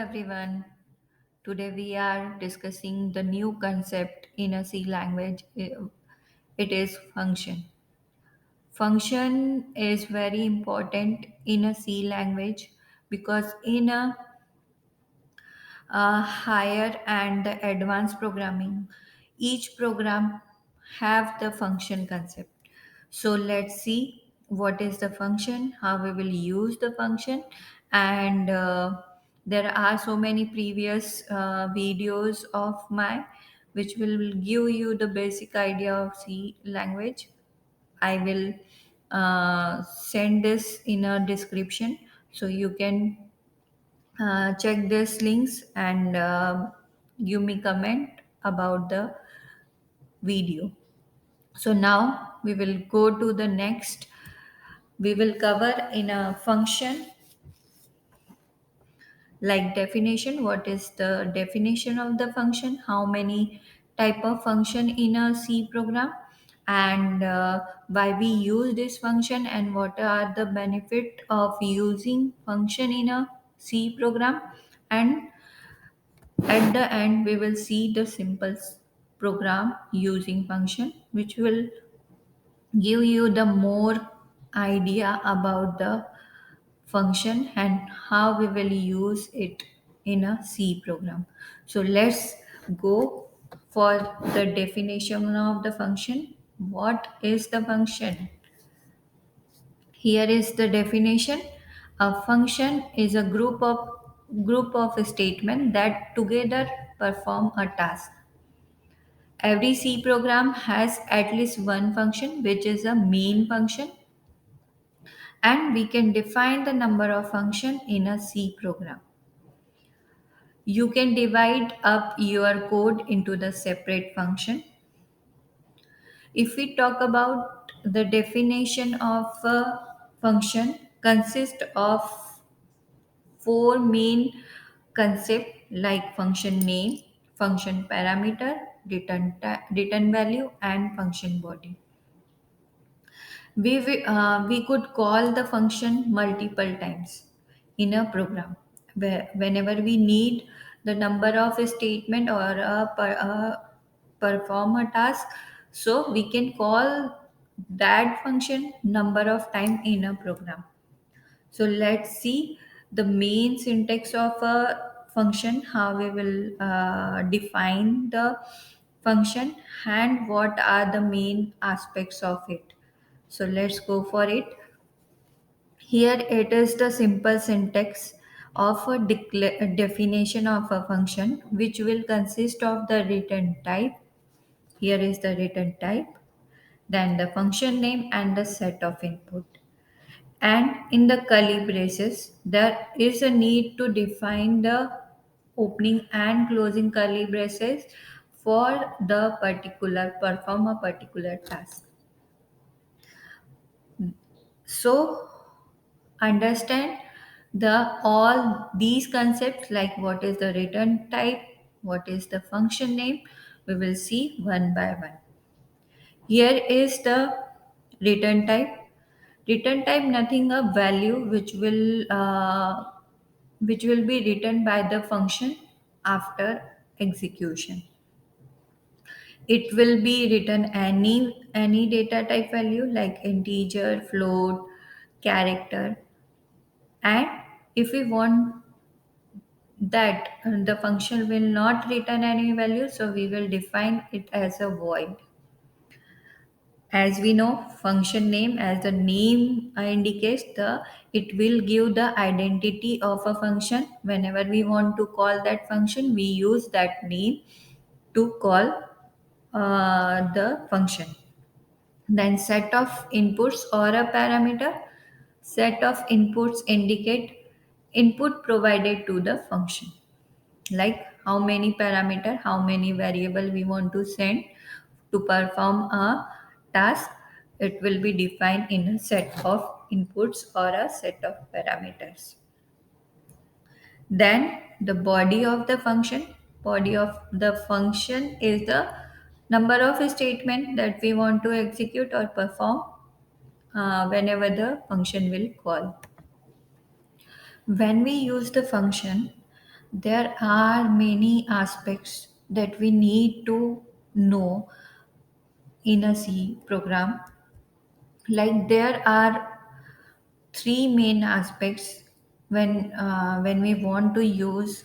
everyone. Today we are discussing the new concept in a C language. It is function. Function is very important in a C language because in a higher and the advanced programming, each program have the function concept. So let's see what is the function, how we will use the function, and there are so many previous videos of mine which will give you the basic idea of C language. I will send this in a description so you can check these links and give me comment about the video. So now we will go to the next. We will cover in a function like definition. What is the definition of the function? How many type of function in a C program? And why we use this function and what are the benefit of using function in a C program? And at the end, we will see the simple program using function, which will give you the more idea about the function and how we will use it in a C program. So let's go for the definition of the function. What is the function? Here is the definition. A function is a group of statements that together perform a task. Every C program has at least one function, which is a main function, and we can define the number of function in a C program. You can divide up your code into the separate function. If we talk about the definition of a function, consists of four main concept like function name, function parameter, return value, and function body. We could call the function multiple times in a program where whenever we need the number of a statement or perform a task, so we can call that function number of time in a program. So let's see the main syntax of a function, how we will define the function and what are the main aspects of it. So let's go for it. Here it is the simple syntax of a definition of a function which will consist of the return type. Here is the return type, then the function name and the set of input. And in the curly braces, there is a need to define the opening and closing curly braces for the particular perform a particular task. So understand the all these concepts like what is the return type, what is the function name, we will see one by one. Here is the return type. Return type nothing a value which will be written by the function after execution. It will be written any data type value like integer, float, character. And if we want that the function will not return any value, so we will define it as a void. As we know, function name, as the name indicates, the it will give the identity of a function. Whenever we want to call that function, we use that name to call the function. Then set of inputs or a parameter. Set of inputs indicate input provided to the function, like how many parameter, how many variable we want to send to perform a task. It will be defined in a set of inputs or a set of parameters. Then the body of the function is the number of statement that we want to execute or perform whenever the function will call. When we use the function, There are many aspects that we need to know in a C program. Like there are three main aspects when we want to use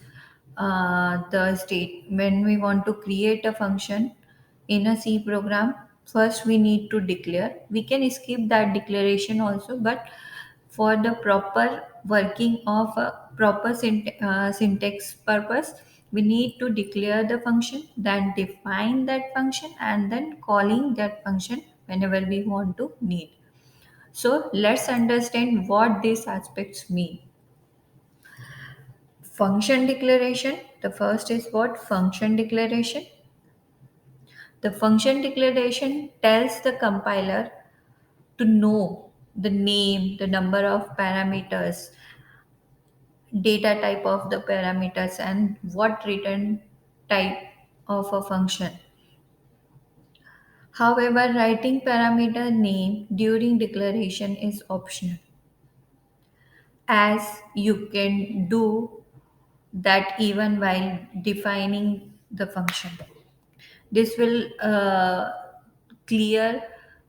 the state when we want to create a function in a C program. First we need to declare. We can skip that declaration also, but for the proper working of a proper syntax purpose, we need to declare the function, then define that function, and then calling that function whenever we want to need. So let's understand what these aspects mean. Function declaration. The first is what? Function declaration. The function declaration tells the compiler to know the name, the number of parameters, data type of the parameters, and what return type of a function. However, writing parameter name during declaration is optional, as you can do that even while defining the function. This will clear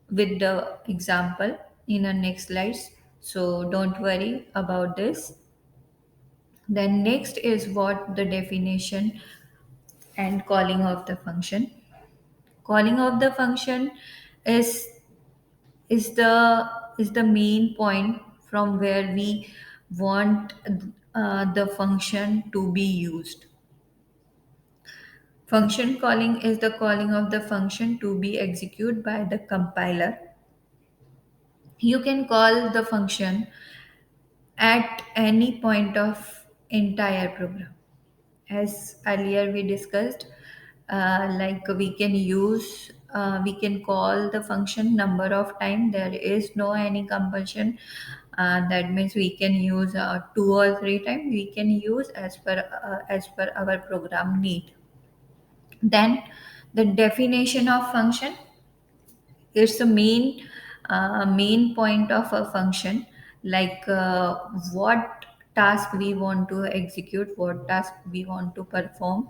with the example in the next slides. So don't worry about this. Then next is what the definition and calling of the function. Calling of the function is is the is the main point from where we want the function to be used. Function calling is the calling of the function to be executed by the compiler. You can call the function at any point of entire program. As earlier we discussed, like we can call the function number of time. There is no any compulsion. That means we can use two or three times. We can use as per our program need. Then the definition of function, it's the main point of a function, like what task we want to execute, what task we want to perform,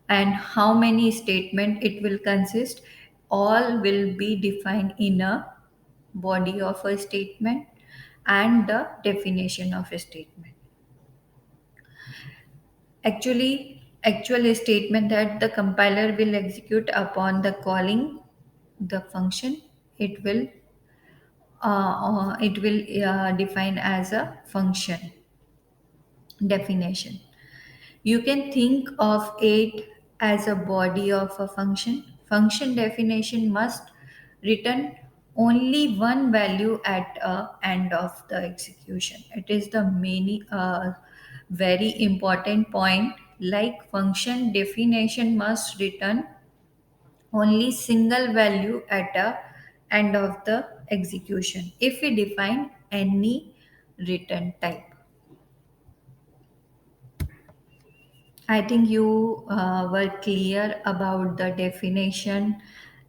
and how many statement it will consist. All will be defined in a body of a statement and the definition of a statement. Actual statement that the compiler will execute upon the calling the function, it will define as a function definition. You can think of it as a body of a function. Function definition must return only one value at end of the execution. It is the many very important point. Like function definition must return only single value at the end of the execution if we define any return type. I think you were clear about the definition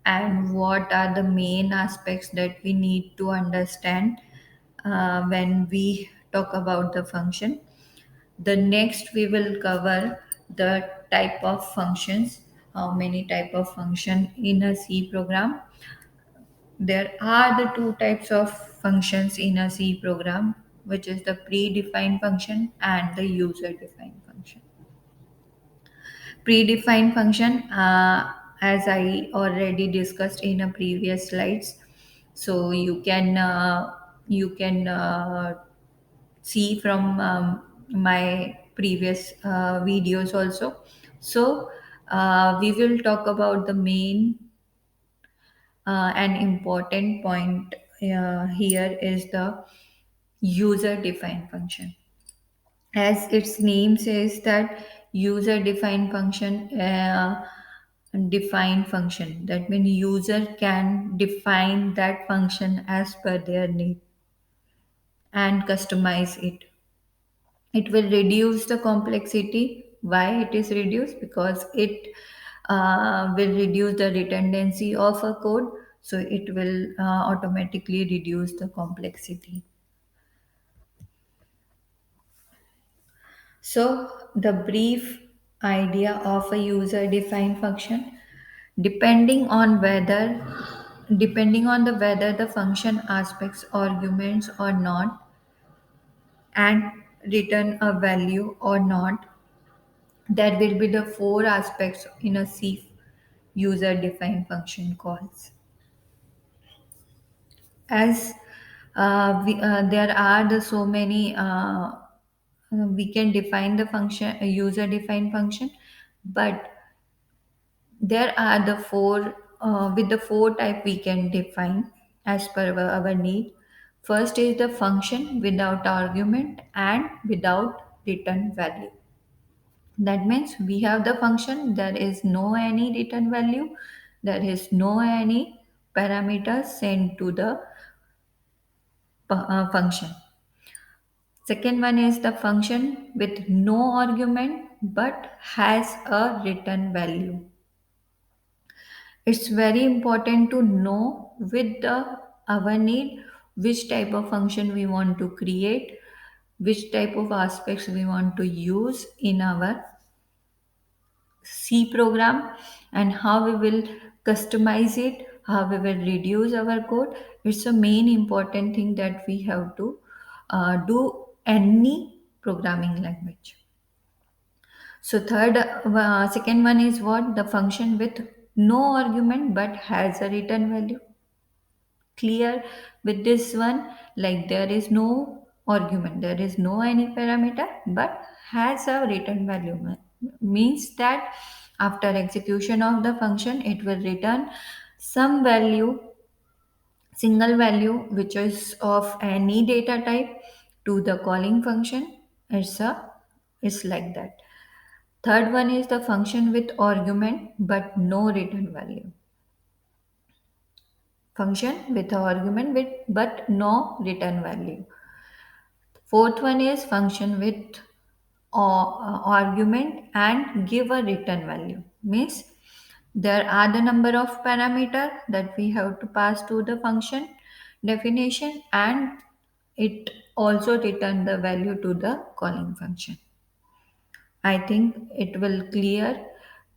and what are the main aspects that we need to understand when we talk about the function. The next we will cover the type of functions, how many type of function in a C program. There are the two types of functions in a C program, which is the predefined function and the user defined function. Predefined function, as I already discussed in a previous slides, so you can see from my previous videos also. So we will talk about the main an important point here is the user defined function. As its name says that user defined function, define function, that means user can define that function as per their need and customize it. It will reduce the complexity. Why it is reduced? Because it will reduce the redundancy of a code, so it will automatically reduce the complexity. So, the brief idea of a user defined function, depending on whether depending on the whether the function aspects arguments or not and return a value or not, that will be the four aspects in a C user defined function calls. As there are so many we can define the function user defined function, but there are the four with the four type we can define as per our need. First is the function without argument and without return value. That means we have the function, there is no any return value, there is no any parameters sent to the function. Second one is the function with no argument but has a return value. It's very important to know with the our need which type of function we want to create, which type of aspects we want to use in our C program, and how we will customize it, how we will reduce our code. It's a main important thing that we have to do any programming language. So second one is what? The function with no argument but has a return value. Clear with this one? Like there is no argument, there is no any parameter, but has a return value. Means that after execution of the function, it will return some value, single value, which is of any data type to the calling function. It's like that. Third one is the function with argument but no return value. Function with argument with but no return value. Fourth one is function with argument and give a return value. Means there are the number of parameter that we have to pass to the function definition, and it also return the value to the calling function. I think it will clear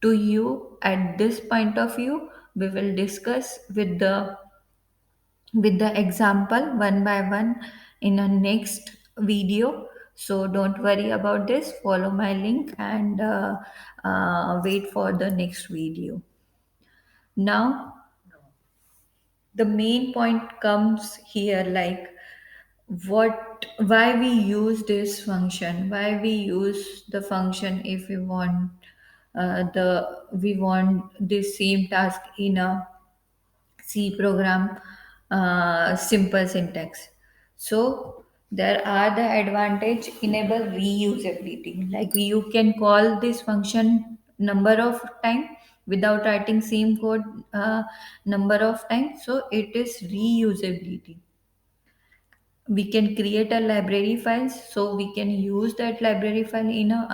to you at this point of view. We will discuss with the example one by one in a next video. So don't worry about this. Follow my link and wait for the next video. Now the main point comes here, like what why we use this function, why we use the function if we want the we want this same task in a C program, simple syntax. So there are the advantage enable reusability. Like you can call this function number of time without writing same code number of times. So it is reusability. We can create a library files, so we can use that library file in a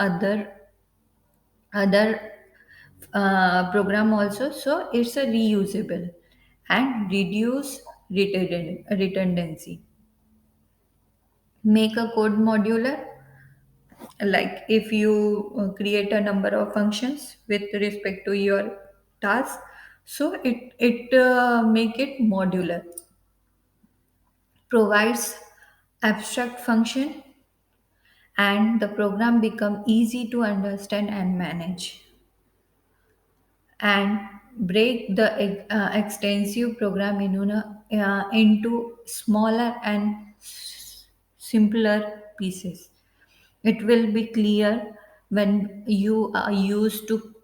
other program also. So it's a reusable and reduce redundancy. Make a code modular. Like if you create a number of functions with respect to your task, so it make it modular. Provides abstract function, and the program become easy to understand and manage, and break the extensive program into smaller and simpler pieces. It will be clear when you are used to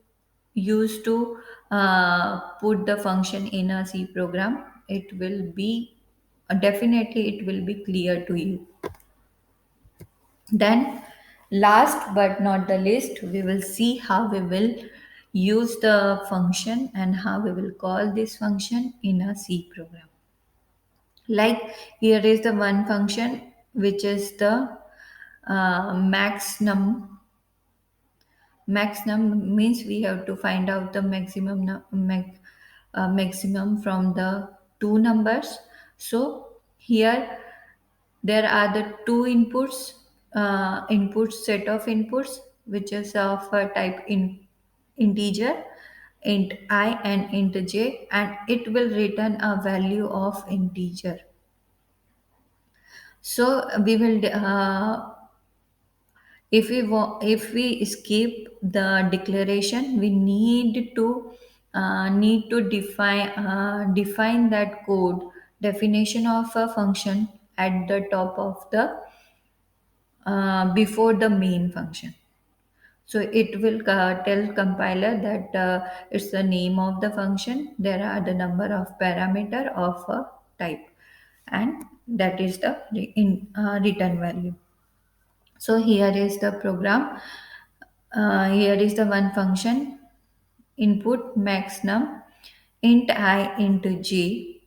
put the function in a C program. It will be definitely it will be clear to you. Then, last but not the least, we will see how we will use the function and how we will call this function in a C program. Like here is the one function which is the max num means we have to find out the maximum from the two numbers. So here there are the two inputs input set of inputs, which is of type integer, int I and int j, and it will return a value of integer. So we will if we skip the declaration, we need to define that code definition of a function at the top of the before the main function. So it will tell compiler that it's the name of the function, there are the number of parameter of a type, and that is the return value. So here is the program. Here is the one function: input max num, int I int j,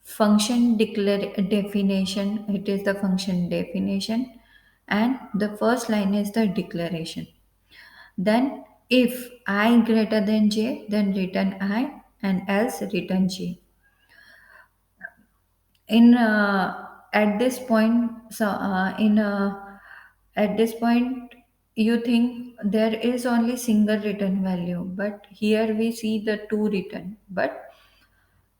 function declare definition. It is the function definition, and the first line is the declaration. Then if I greater than j, then return I, and else return j. In at this point, in at this point, you think there is only single return value, but here we see the two return. But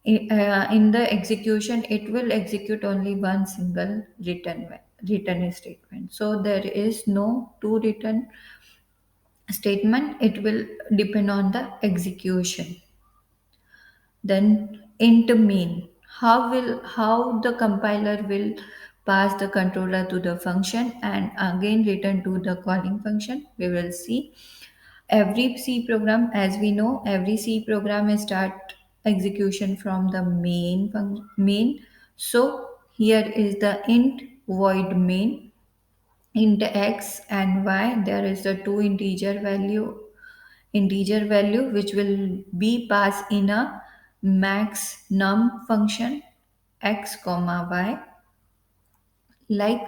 in the execution, it will execute only one single return statement. So there is no two return statement. It will depend on the execution. Then int main. How the compiler will pass the controller to the function and again return to the calling function? We will see. Every C program, as we know, every C program is start execution from the main. So here is the int void main, int x and y. There is the two integer value which will be passed in a max num function, x comma y, like,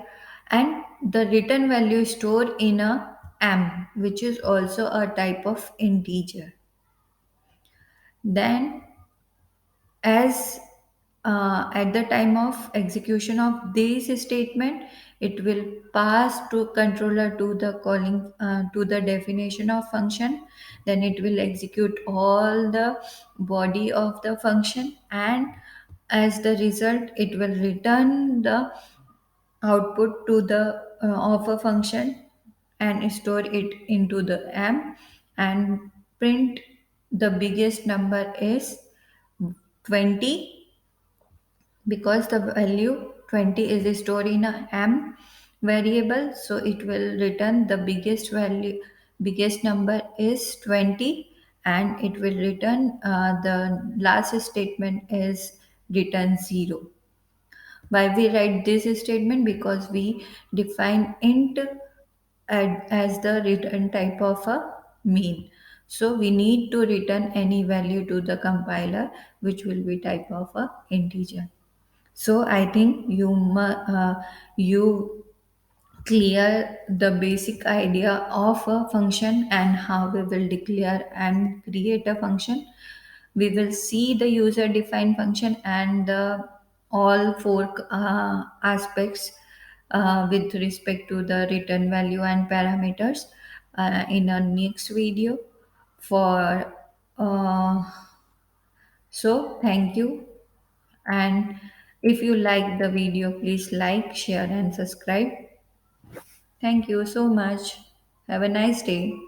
and the return value is stored in a m, which is also a type of integer. Then as at the time of execution of this statement, it will pass to controller to the calling to the definition of function. Then it will execute all the body of the function, and as the result it will return the output to the of a function and store it into the m, and print the biggest number is 20, because the value 20 is stored in a m variable. So it will return the biggest number is 20, and it will return the last statement is return 0. Why we write this statement? Because we define int as the return type of a main. So we need to return any value to the compiler which will be type of a integer. So I think you clear the basic idea of a function and how we will declare and create a function. We will see the user defined function and the all four aspects with respect to the return value and parameters in our next video. For so thank you, and if you like the video, please like, share, and subscribe. Thank you so much. Have a nice day.